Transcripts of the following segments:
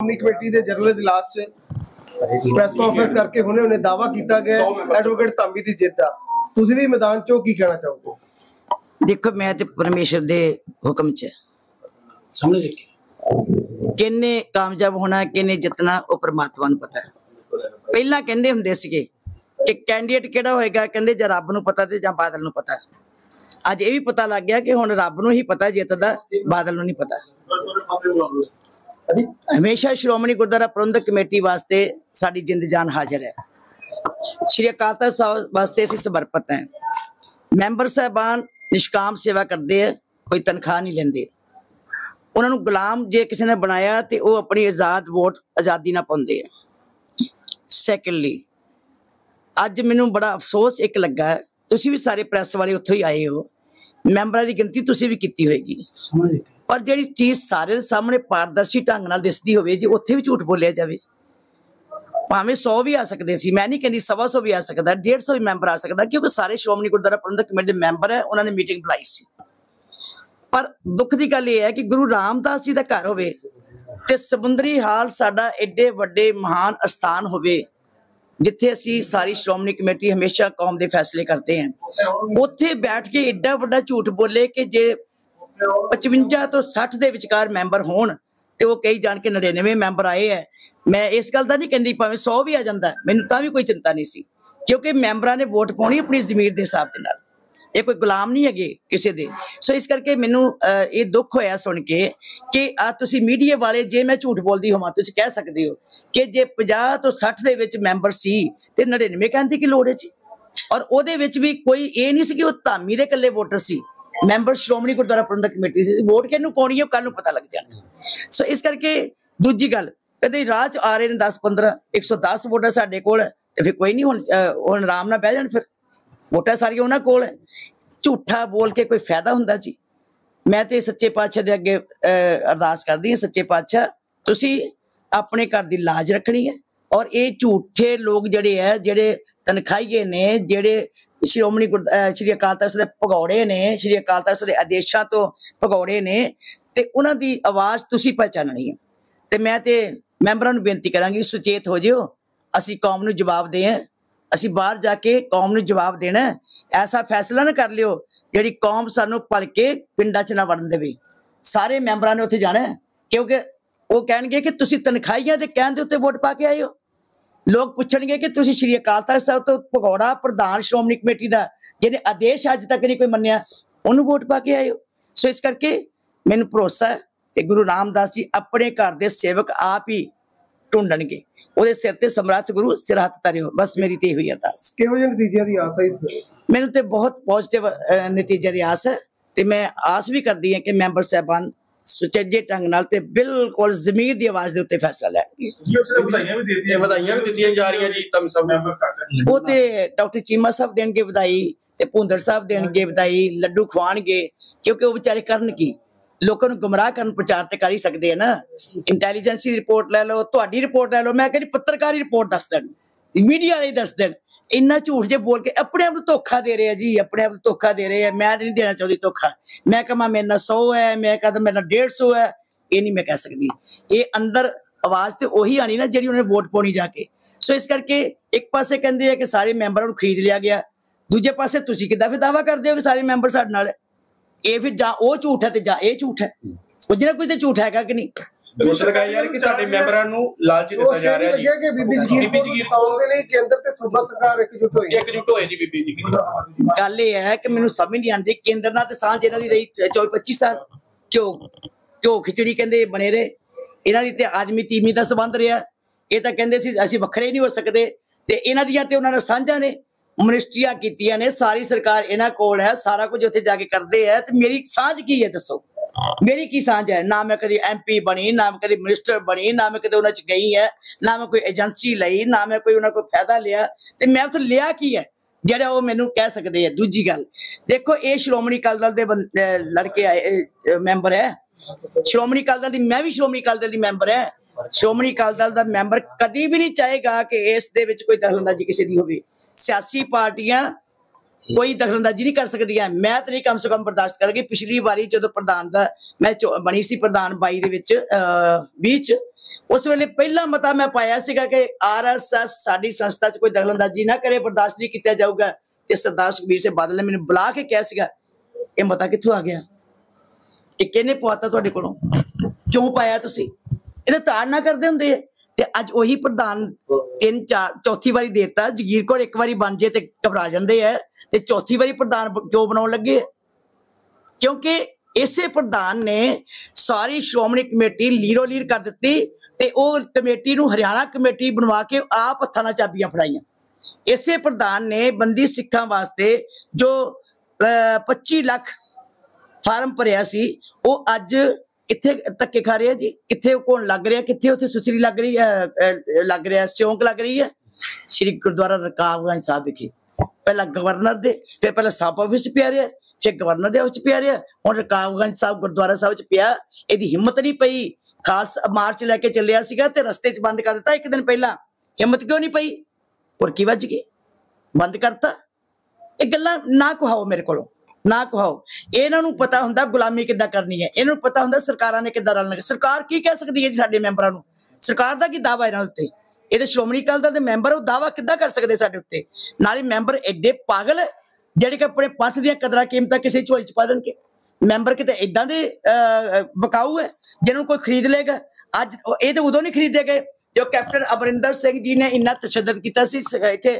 Shiromani committee ਦੇ general ਇਜਲਾਸ 'ਚ ਪ੍ਰੈਸ ਕਾਨਫਰੰਸ ਕਰਕੇ ਹੁਣੇ ਦਾਅਵਾ ਕੀਤਾ ਗਿਆ ਐਡਵੋਕੇਟ ਧਾਮੀ ਦੀ ਜਿੱਤ ਦਾ। ਤੁਸੀਂ ਵੀ ਮੈਦਾਨ 'ਚੋਂ ਕੀ ਕਹਿਣਾ ਚਾਹੋਗੇ? देखो मैं तो परमेश्वर दे हुक्म च समझ किन्ने कामयाब होना किन्ने जितना वो परमात्मा नूं पता है। पहला कहंदे हुंदे सीगे कि कैंडीडेट किहड़ा होएगा, कहंदे जे रब नूं पता ते जां बादल नूं पता। अज ये भी पता लग गया कि हुण रब नूं ही पता जित दा, बादल नूं नहीं पता। हमेशा श्रोमणी गुरुद्वारा प्रबंधक कमेटी वास्ते साडी जिंद जान हाजिर है। श्री अकाल तख्त साहब वास्ते असीं समर्पित हैं। मैंबर साहबान निष्काम सेवा करते हैं, कोई तनख्वाह नहीं लेंदे। उन्होंने गुलाम जे किसी ने बनाया तो वह अपनी आज़ाद वोट आज़ादी ना पाते हैं। सैकेंडली अज मैनू बड़ा अफसोस एक लगा है, तुसी भी सारे प्रैस वाले उत्थों ही आए हो, मैंबरां दी गिनती तुसी भी कीती होएगी, पर जिहड़ी चीज़ सारे सामने पारदर्शी ढंग नाल दिसदी होवे जे उत्थे भी झूठ बोलिया जाए। भावें 100 भी आ सकते सी, मैं नहीं कहती 125 भी आ सकता, 150 भी मैंबर आ सकता, क्योंकि सारे श्रोमणी गुरुद्वारा प्रबंधक कमेटी के मैंबर है, उन्होंने मीटिंग बुलाई सी। पर दुख की गल यह है कि गुरु रामदास जी का घर होवे ते समुंदरी हाल साडा एडे वड्डे महान स्थान होवे जिथे असी सारी श्रोमणी कमेटी हमेशा कौम के फैसले करते हैं, उत्थे बैठ के एडा वड्डा झूठ बोले कि जे 55 तो 60 के विचकार मैंबर होण ते वो कई जान के 99 मैंबर आए है। मैं इस गल का नहीं कहती, भावें 100 भी आ जाता मैनूं तां भी कोई चिंता नहीं सी, क्योंकि मैंबरां ने वोट पाउणी अपनी जमीर के हिसाब के नाल, ये कोई गुलाम नहीं है किसी दे। सो इस करके मैनूं ये दुख होया सुन के कि तुसीं मीडिया वाले, जे मैं झूठ बोलदी होवां तुसीं कह सकदे हो कि जे 50 तो 60 दे विच मैंबर सी ते 99 कहण दी की लोड़ है जी। और उहदे विच भी कोई ये नहीं सी कि वो धामी दे कल्ले वोटर सी, मैंबर श्रोमणी गुरुद्वारा प्रबंधक कमेटी सी। वोट किहनूं पाउणी है कल नूं पता लग जाना। सो इस करके दूजी गल, कदे राह च आ रहे ने 10-15 110 वोटर साडे कोल है, फिर कोई नहीं हुण आराम नाल बह जाण, फिर वोटां सारियां उन्हां कोल है। झूठा बोल के कोई फायदा हुंदा जी? मैं तो सच्चे पातशाह दे अगे अरदास करदी हां, सच्चे पातशाह तुसीं अपने घर दी लाज रखनी है, और ये झूठे लोग जिहड़े है, जिहड़े तनखाहीए ने, जिहड़े श्रोमणी श्री अकाल तख्त दे भगौड़े ने, श्री अकाल तख्त दे आदेशां तो भगौड़े ने, ते उन्हां दी आवाज़ तुसीं पहचाननी है। ते मैं ते मैंबरां नूं बेनती करांगी, सुचेत हो जिओ, असीं कौम नूं जवाब दें, असीं बाहर जाके कौम नूं जवाब देना। ऐसा फैसला ना कर लियो जिहड़ी कौम सानूं भल के पिंडां च ना वड़न देवे। सारे मैंबरां ने उत्थे जाना, क्योंकि वो कहणगे कि तुसीं तनखाहीआं दे कहण दे उत्ते वोट पा के आए हो। लोग पुछणगे कि तुसीं श्री अकाल तख्त साहब तो भगौड़ा प्रधान श्रोमणी कमेटी दा जिहने आदेश अज तक नहीं कोई मन्निया, उहनूं वोट पा के आए हो। सो इस करके मैनूं भरोसा है कि गुरु रामदास जी अपने घर के सेवक आप ही ढूंढणगे, ਉਹਦੇ सिर ते समर्थ गुरु सिर हथ धरियो। बस मेरी ते हुई अरदास। किहो जिहे नतीजे दी आस है इस ਵੇਲੇ? मैनूं ते बहुत पॉजिटिव नतीजे दी आस है, ते मैं आस भी करदी हां कि मैंबर साहबान सुचज्जे ढंग नाल ते बिल्कुल जमीर दी आवाज़ दे उत्ते फैसला लैणगे। ਵਧਾਈਆਂ ਵੀ ਦਿੱਤੀਆਂ ਜਾ ਰਹੀਆਂ ਜੀ ਤਮ ਸਭ ਮੈਂਬਰ। ਉਹ ਤੇ डॉक्टर चीमा साहब देणगे ਵਧਾਈ, ते भुंदड़ साहब देणगे ਵਧਾਈ, लड्डू खवाणगे, क्योंकि वो बेचारे करन की, लोगों को गुमराह करन प्रचार ते कर ही सकते हैं ना। इंटैलीजेंस की रिपोर्ट लै लो, तुहाडी रिपोर्ट लै लो, मैं कहनी पत्रकारी रिपोर्ट दस देन, मीडिया वाले दस देन। इन्ना झूठ जे बोल के अपने आप को धोखा दे रहे हैं जी, अपने आप को धोखा दे रहे हैं। मैं नहीं देना चाहती धोखा, मैं कहा मेरे नाल 100 है, मैं कहता मेरे नाल 150 है, ये नहीं मैं कह सकती। ये अंदर आवाज़ तो उही आनी ना जिहड़ी उन्होंने वोट पाउणी जाके। सो इस करके एक पासे कहते हैं कि सारे मैंबरां नूं खरीद लिया गया, दूजे पासे तुसीं किद्दां फिर दावा करदे हो कि सारे मैंबर साडे नाल है। ये फिर जा वो झूठ है ते जा ये झूठ है, कुछ ना कुछ तो झूठ हैगा कि नहीं। दोष लगाया यार कि साडे मैंबरां नूं लालच दित्ता जा रहा जी कि बीबी जगीर को जिताउण दे लई केंद्र ते सूबा सरकार एकजुट होई जी। बीबी जी गल ये है कि मैनूं समझ नहीं आती, केंद्र नाल ते सांझ इन्हां दी रही 24-25 साल, क्यों खिचड़ी कहंदे बने रहे, इन्हां दी ते आदमी तीमी दा संबंध रहा। ये तां कहंदे सी असीं वखरे नहीं हो सकदे, ते इन्हां दियां ते उन्हां नाल सांझां ने, मिनिस्ट्रियां कीतियां ने, सारी सरकार इन्हां कोल है, सारा कुछ उत्थे जाके करदे है। ते मेरी सांझ की है दसो, मेरी की सांझ है? ना मैं कभी MP बनी, ना मैं कभी मिनिस्टर बनी, ना मैं कभी उन्हां च गई है, ना मैं कोई एजेंसी लई, ना मैं कोई उन्हां कोई फायदा लिया, ते मैं उत्थे लिया की है ਜਿਹੜਾ ਉਹ ਮੈਨੂੰ ਕਹਿ ਸਕਦੇ ਆ। ਦੂਜੀ ਗੱਲ ਦੇਖੋ, ਇਹ ਸ਼੍ਰੋਮਣੀ ਅਕਾਲੀ ਦਲ ਦੇ ਲੜਕੇ ਆਏ ਮੈਂਬਰ ਹੈ, ਸ਼੍ਰੋਮਣੀ ਅਕਾਲੀ ਦਲ ਦੀ, ਮੈਂ ਵੀ ਸ਼੍ਰੋਮਣੀ ਅਕਾਲੀ ਦਲ ਦੀ ਮੈਂਬਰ ਹੈ। ਸ਼੍ਰੋਮਣੀ ਅਕਾਲੀ ਦਲ ਦਾ ਮੈਂਬਰ ਕਦੀ ਵੀ ਨਹੀਂ ਚਾਹੇਗਾ ਕਿ ਇਸ ਦੇ ਵਿੱਚ ਕੋਈ ਦਖਲਅੰਦਾਜ਼ੀ ਕਿਸੇ ਦੀ ਹੋਵੇ। ਸਿਆਸੀ ਪਾਰਟੀਆਂ कोई दखलअंदाजी नहीं कर सकती। मैं तो नहीं कम से कम बर्दाश्त करूँगी। पिछली बारी जो प्रधान का मैं बनी सी प्रधान 22 20 उस वेले पहला मता मैं पाया सीगा कि RSS साडी संस्था च कोई दखलअंदाजी ना करे, बर्दाश्त नहीं किया जाऊगा। ते सरदार सुखबीर सिंह बादल ने मैंने बुला के कहा सीगा ये मता कित्थों आ गया, ये किहने पवाता तुहाडे कोलों, क्यों पाया तुसीं, इहदा ताड़ना करदे हुंदे है। ते अज उही प्रधान 3-4 चौथी वारी देता, जगीर कौर एक बारी बन जे ते घबरा जांदे है, ते चौथी वारी प्रधान क्यों बनाउण लगे, क्योंकि इसे प्रधान ने सारी श्रोमणी कमेटी लीरो लीर कर दिती ते ओह कमेटी नूं हरियाणा कमेटी बनवा के आप हत्थां नाल चाबियां फड़ाइयां। इसे प्रधान ने बंदी सिखां वास्ते जो 25 लाख फार्म भरिया सी, ओह अज कित्थे धक्के खा रहे जी, कित्थे कौन लग रहा, कित्थे उत्थे सुसरी लग रही है, लग रहा सिਉਂਕ लग रही है श्री गुरुद्वारा रकाबगंज साहब विखे। पहला गवर्नर दे, फिर पहला सब ऑफिस पिया रहा, फिर गवर्नर दे ऑफिस पिया रहा, हुण रकाबगंज साहब गुरुद्वारा साहब च पिया। इहदी हिम्मत नहीं पई, खालसा मार्च लैके चलिया सीगा ते रस्ते च बंद कर दिता एक दिन पहला। हिम्मत क्यों नहीं पई, और की वज गई, बंद करता। ये गल्लां ना कहाओ मेरे कोलों, ना कहाओ। इन्हां नूं पता हुंदा गुलामी किद्दां करनी है, इन्हां नूं पता हुंदा सरकारां ने किद्दां रलना। सरकार की कह सकदी है जी साडे मैंबरां नूं, सरकार दा की दावा इन्हां उत्ते, ये तो श्रोमणी अकाली दल दे मैंबर वो दावा किद्दां कर सकदे साडे उत्ते। नाले मैंबर एडे पागल है ਜਿਹੜੇ ਕਿ ਆਪਣੇ ਪੰਥ ਦੀਆਂ ਕਦਰਾਂ ਕੀਮਤਾਂ ਕਿਸੇ ਝੋਲੀ ਚ ਪਾ ਦੇਣਗੇ। ਮੈਂਬਰ ਕਿਤੇ ਇਦਾਂ ਦੇ ਬਕਾਊ ਹੈ ਜਿਹਨੂੰ ਕੋਈ ਖਰੀਦ ਲੇਗਾ। ਅੱਜ ਇਹ ਤੇ ਉਦੋਂ ਨਹੀਂ ਖਰੀਦੇ ਗਏ ਜੋ ਕੈਪਟਨ ਅਮਰਿੰਦਰ ਸਿੰਘ ਜੀ ਨੇ ਇੰਨਾ ਤਸ਼ੱਦਦ ਕੀਤਾ ਸੀ ਇੱਥੇ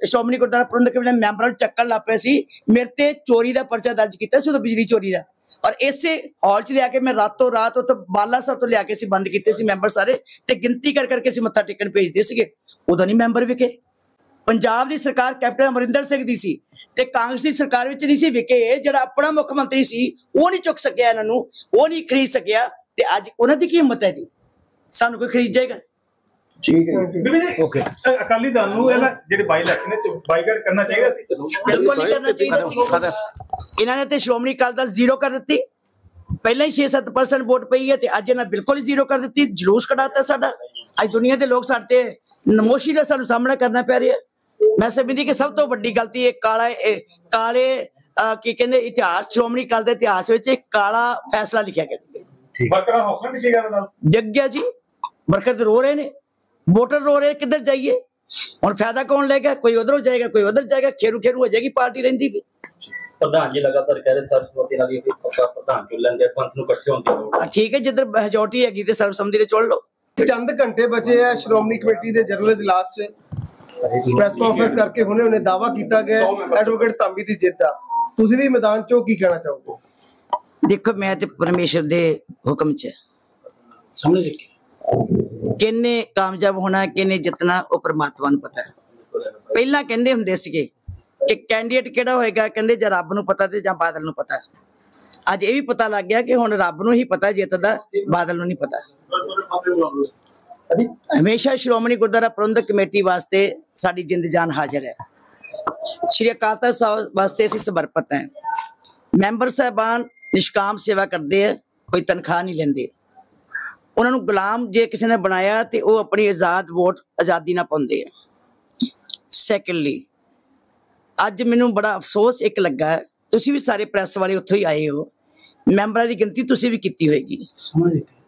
ਸ਼੍ਰੋਮਣੀ ਗੁਰਦੁਆਰਾ ਪ੍ਰਬੰਧਕ ਕਮੇਟੀ ਦੇ ਮੈਂਬਰਾਂ ਨੂੰ ਚੱਕਣ ਲੱਗ ਪਏ ਸੀ। ਮੇਰੇ ਤੇ ਚੋਰੀ ਦਾ ਪਰਚਾ ਦਰਜ ਕੀਤਾ ਸੀ ਉਦੋਂ, ਬਿਜਲੀ ਚੋਰੀ ਦਾ। ਔਰ ਇਸੇ ਹਾਲ ਚ ਲਿਆ ਕੇ ਮੈਂ ਰਾਤੋਂ ਰਾਤ ਉੱਥੇ ਬਾਲਾ ਸਾਹਿਬ ਤੋਂ ਲਿਆ ਕੇ ਸੀ ਬੰਦ ਕੀਤੇ ਸੀ ਮੈਂਬਰ ਸਾਰੇ, ਤੇ ਗਿਣਤੀ ਕਰ ਕਰਕੇ ਅਸੀਂ ਮੱਥਾ ਟੇਕਣ ਭੇਜਦੇ ਸੀਗੇ। ਉਦੋਂ ਨਹੀਂ ਮੈਂਬਰ ਵਿਕੇ। पंजाब की सरकार कैप्टन अमरिंदर सिंह दी सी ते कांग्रेस की सरकार विच नहीं सी विके। जिहड़ा अपना मुख मंत्री सी वो नहीं चुक सकिया, इन्हां नूं वो नहीं खरीद सकिया, ते अज उन्हां दी की हिम्मत है जी, सानू कोई खरीद जाएगा। ठीक है ओके। अकाली दल नूं जिहड़े बाई इलेक्शन ने बाईकाट करना चाहिए सी, बिल्कुल नहीं करना चाहिए। इन्हां ने ते श्रोमणी अकाली दल जीरो कर दित्ती, पहले ही 6-7% वोट पई है, ते अज इन्हां बिल्कुल ही जीरो कर दित्ती। जलूस कढाता साडा, अज दुनिया के लोग साडे नमोशी दा सानू सामना करना पै रिहा। मैं समझदी कि सब तो वड्डी गलती एक काले की कहंदे इतिहास, श्रोमणी अकाली दल दे इतिहास विच एक काला फैसला लिखिया गया। डिग गया जी, बरकत रो रहे ने, वोटर रो रहे, किधर जाइए हुण, फायदा कौन लेगा? कोई उधर जाएगा, कोई उधर जाएगा, खेरू खेरू हो जाएगी पार्टी रहिंदी भी। प्रधान जी लगातार कह रहे सर्वसम्मति नाल ही प्रधान चुन लेंगे, पंथ नूं इकट्ठे होण दी लोड़। ठीक है, जिधर मेजोरिटी हैगी ते सर्वसम्मति ने चुन लो। चंद घंटे बचे है श्रोमणी कमेटी के जनरल इजलास च, प्रेस कॉन्फ्रेंस करके हुणे हुणे दावा किया गया एडवोकेट धामी की जित का। तुसीं भी मैदान चो की कहना चाहोगे? देखो मैं ते परमेश्वर दे हुक्म च समझ किन्ने कामयाब होना, किन्ने जितना वो परमात्मा नूं पता है। पहला कहंदे हुंदे सीगे कि कैंडीडेट किहड़ा होएगा, कहंदे जे रब नूं पता ते जां बादल नूं पता। अज ये भी पता लग गया कि हुण रब नूं ही पता जित दा, बादल नूं नहीं पता। हमेशा श्रोमणी गुरुद्वारा प्रबंधक कमेटी वास्ते साडी जिंद जान हाजिर है। श्री अकाल तख्त साहब वास्ते असीं समर्पित हैं। मैंबर साहबान निष्काम सेवा करते हैं, कोई तनख्वाह नहीं लेंदे। उन्होंने गुलाम जे किसी ने बनाया तो वो अपनी आजाद वोट आज़ादी ना पाउंदे है। सैकेंडली अज मैनू बड़ा अफसोस एक लगा है, तुसी भी सारे प्रैस वाले उत्थों ही आए हो, मैंबरां दी गिनती तुसी भी कीती होएगी,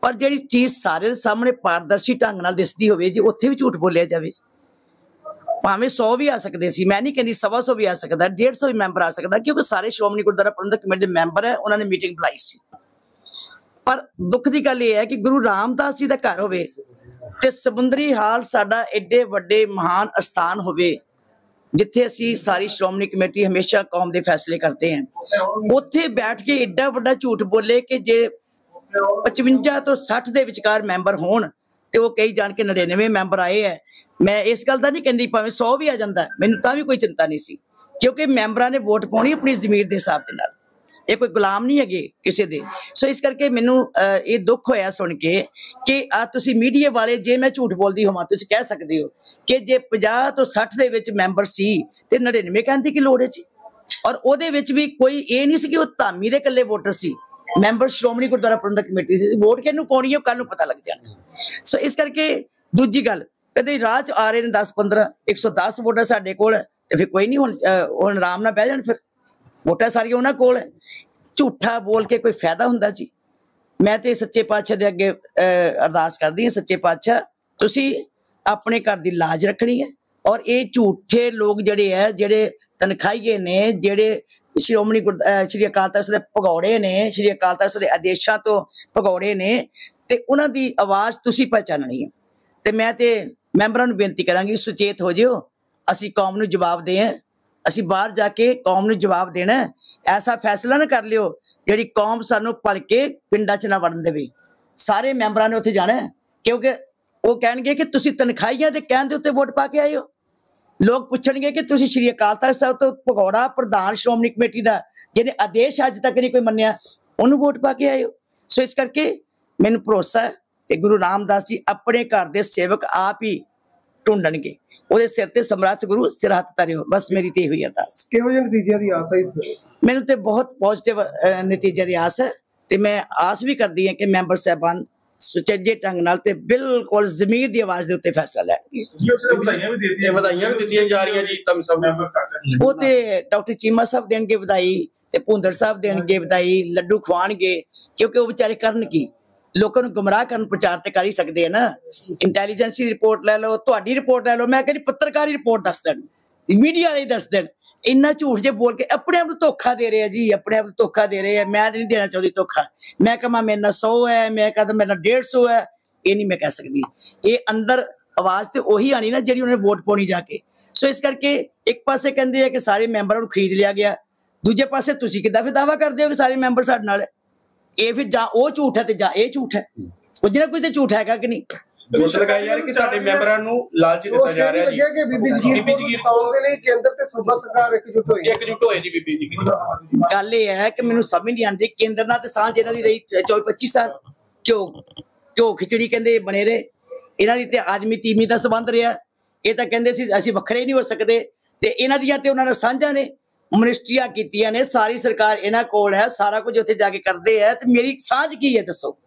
पर जिहड़ी चीज़ सारे दे सामने पारदर्शी ढंग नाल दिसदी होवे जी उत्थे भी झूठ बोलिया जावे। भावें 100 भी आ सकते सी, मैं नहीं कहती 125 भी आ सकता, 150 भी मैंबर आ सकता, क्योंकि सारे श्रोमणी गुरुद्वारा प्रबंधक कमेटी दे मैंबर है, उन्होंने मीटिंग बुलाई सी। पर दुख की गल यह है कि गुरु रामदास जी का घर होवे ते समुंदरी हाल साडा एडे वड्डे महान अस्थान होवे जिथे असी सारी श्रोमणी कमेटी हमेशा कौम के फैसले करते हैं, उत्थे बैठ के एडा वड्डा झूठ बोले कि जे 55 तो 60 के विचकार मैंबर होण ते वो कई जान के 99 मैंबर आए है। मैं इस गल का नहीं कहती, भावें 100 भी आ जाता मैनूं तां भी कोई चिंता नहीं सी, क्योंकि मैंबरां ने वोट पाउणी अपनी ज़मीर के हिसाब के नाल, ये कोई गुलाम नहीं है किसी दे। सो इस करके मैनू ये दुख होया सुन के कि तुसी मीडिया वाले जे मैं झूठ बोलती होवां तुसी कह सकते हो कि जे 50 तो 60 दे विच मैंबर सी ते 99 कहने की लोड़ है जी। और ओहदे विच भी कोई ये नहीं सी कि वो धामी दे कल्ले वोटर सी, मैंबर श्रोमणी गुरुद्वारा प्रबंधक कमेटी सी, वोट किहनूं पाउणी है कल नूं पता लग जाना। सो इस करके दूजी गल कदे राह च आ रहे ने 10-15 110 वोट साडे कोल ते फिर कोई नहीं, हुण आराम नाल बह जाण, फिर वोटां सारियां उन्हां कोल है। झूठा बोल के कोई फायदा हुंदा जी? मैं तो सच्चे पातशाह दे अगे अरदास करदी हां, सच्चे पातशाह तुसी अपने घर दी लाज रखनी है और ये झूठे लोग जिहड़े है, जिहड़े तनखाहीए ने, जिहड़े श्रोमणी श्री अकाल तख्त दे भगौड़े ने, श्री अकाल तख्त दे आदेशां तो भगौड़े ने, ते उन्हां दी आवाज़ तुसी पहचाननी है। ते मैं ते मैंबरां नूं बेनती करांगी, सुचेत हो जिओ, असीं कौम नूं जवाब दें, असीं बाहर जाके कौम नूं जवाब देना। ऐसा फैसला ना कर लिओ जिहड़ी कौम सानूं पल के पिंडां च ना वड़न देवे। सारे मैंबरां ने उत्थे जाना है, क्योंकि वो कहणगे कि तुसीं तनखाहीआं दे कहण दे उत्ते वोट पा के आए हो। लोग पूछणगे कि तुसीं श्री अकाल तख्त साहिब तो भगौड़ा प्रधान श्रोमणी कमेटी दा जिहने आदेश अज तक नहीं कोई मन्निया, उन्होंने वोट पा के आए हो। सो इस करके मैनूं भरोसा है कि गुरु रामदास जी अपने घर दे सेवक आप ही ढूंढणगे, ਉਹਦੇ सिर ते समर्थ गुरु सिर हथ धरियो। बस मेरी ते हुई अरदास। ਕਿਹੋ ਜਿਹੇ ਨਤੀਜਿਆਂ ਦੀ ਆਸ ਹੈ ਇਸ ਵੇਲੇ? मैनूं ते बहुत पॉजिटिव नतीजे की आस है, ते मैं आस भी करदी हां कि मैंबर साहबान सुचज्जे ढंग नाल ते बिल्कुल ज़मीर दी आवाज़ दे उत्ते फैसला लैणगे। ਵਧਾਈਆਂ ਵੀ ਦਿੱਤੀਆਂ जा रही जी तुम सब मैंबर। वो ते डॉक्टर चीमा साहब देणगे बधाई, ते भुंदड़ साहब देणगे बधाई, लड्डू खवाणगे, क्योंकि वो बेचारे करन की लोगों को गुमराह करन प्रचार ते कर ही सकते हैं ना। इंटैलीजेंस की रिपोर्ट लै लो, तुहाडी रिपोर्ट लै लो, मैं कहनी पत्रकारी रिपोर्ट दस देन, मीडिया वाले दस देन, इन्ना झूठ जे बोल के अपने आप धोखा दे रहे हैं जी, अपने आप धोखा दे रहे हैं। मैं नहीं देना चाहती धोखा, मैं कहा मेरे ना 100 है, मैं कहता मेरे ना 150 है, ये नहीं मैं कह सकती। ये अंदर आवाज़ तो उही आनी ना जी उन्हें वोट पानी जाके। सो इस करके एक पासे कहते हैं कि सारे मैंबरों को खरीद लिया गया, दूजे पासे तुसीं किद्दां फिर दावा करते हो कि सारे मैंबर साडे नाल है। ये फिर जा वो झूठ है ते जा ये झूठ है, कुछ ना कुछ तो झूठ हैगा कि नहीं। ਦੋਸ਼ ਲਗਾਇਆ ਯਾਰ ਕਿ ਸਾਡੇ ਮੈਂਬਰਾਂ ਨੂੰ ਲਾਲਚ ਦਿੱਤਾ ਜਾ ਰਿਹਾ ਜੀ ਕਿ ਬੀਬੀ ਜਗੀਰ ਕੌਰ ਨੂੰ ਜਿਤਾਉਣ ਦੇ ਲਈ ਕੇਂਦਰ ਤੇ ਸੂਬਾ ਸਰਕਾਰ ਇਕਜੁੱਟ ਹੋਈ ਜੀ ਬੀਬੀ ਜਗੀਰ। ਗੱਲ ਇਹ ਹੈ ਕਿ ਮੈਨੂੰ ਸਮਝ ਨਹੀਂ ਆਉਂਦੀ, ਕੇਂਦਰ ਨਾਲ ਤੇ ਸਾਂਝ ਇਹਨਾਂ ਦੀ ਰਹੀ 24-25 ਸਾਲ, ਕਿਉਂ ਖਿਚੜੀ ਕਹਿੰਦੇ ਬਣੇ ਰਹੇ। ਇਹਨਾਂ ਦੀ ਤੇ ਆਦਮੀ ਤੀਮੀ ਦਾ ਸੰਬੰਧ ਰਿਹਾ। ਇਹ ਤਾਂ ਕਹਿੰਦੇ ਸੀ ਅਸੀਂ ਵੱਖਰੇ ਨਹੀਂ ਹੋ ਸਕਦੇ, ਤੇ ਇਹਨਾਂ ਦੀਆਂ ਤੇ ਉਹਨਾਂ ਨਾਲ ਸਾਂਝਾਂ ਨੇ, ਮਿਨਿਸਟਰੀਆਂ ਕੀਤੀਆਂ ਨੇ, ਸਾਰੀ ਸਰਕਾਰ ਇਹਨਾਂ ਕੋਲ ਹੈ, ਸਾਰਾ ਕੁਝ ਉੱਥੇ ਜਾ ਕੇ ਕਰਦੇ ਹੈ। ਤੇ ਮੇਰੀ ਸਾਂਝ ਕੀ ਹੈ ਦੱਸੋ,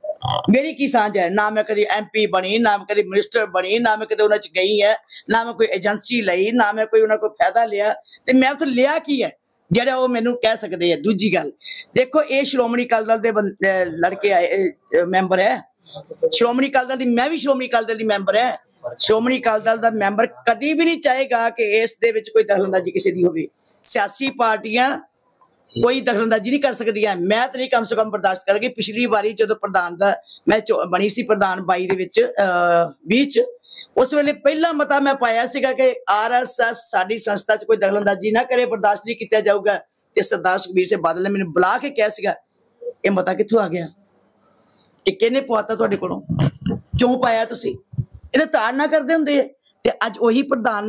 मेरी की सांझ है? ना मैं कभी MP बनी, ना मैं कभी मिनिस्टर बनी, ना मैं कभी उन्हें गई है, ना मैं कोई एजेंसी लाई, ना मैं कोई उन्हें कोई फायदा लिया, ते मैं उत्थे लिया की है ਜਿਹੜਾ ਉਹ ਮੈਨੂੰ ਕਹਿ ਸਕਦੇ ਆ। ਦੂਜੀ ਗੱਲ ਦੇਖੋ, ਇਹ ਸ਼੍ਰੋਮਣੀ ਅਕਾਲੀ ਦਲ ਦੇ ਲੜਕੇ ਆਏ ਮੈਂਬਰ ਹੈ, ਸ਼੍ਰੋਮਣੀ ਅਕਾਲੀ ਦਲ ਦੀ, ਮੈਂ ਵੀ ਸ਼੍ਰੋਮਣੀ ਅਕਾਲੀ ਦਲ ਦੀ ਮੈਂਬਰ ਹੈ। ਸ਼੍ਰੋਮਣੀ ਅਕਾਲੀ ਦਲ ਦਾ ਮੈਂਬਰ ਕਦੀ ਵੀ ਨਹੀਂ ਚਾਹੇਗਾ ਕਿ ਇਸ ਦੇ ਵਿੱਚ ਕੋਈ ਦਖਲਅੰਦਾਜ਼ੀ ਕਿਸੇ ਦੀ ਹੋਵੇ। ਸਿਆਸੀ ਪਾਰਟੀਆਂ कोई दखलअंदाजी नहीं कर सकदियां, मैं तो नहीं कम से कम बर्दाश्त करांगी। पिछली बारी जो प्रधान दा मैं बनी सी प्रधान 22 दे विच 20 उस वेले पहला मता मैं पाया सीगा कि RSS साडी संस्था च कोई दखलअंदाजी ना करे, बर्दाश्त नहीं किया जाऊगा। ते सरदार सुखबीर सिंह बादल ने मैनूं बुला के कहा सीगा, ये मता कित्थों आ गया, ये किहने पवाता तुहाडे कोलों, क्यों पाया तुसीं? इहदा ताड़ना करदे हुंदे ते अज वही प्रधान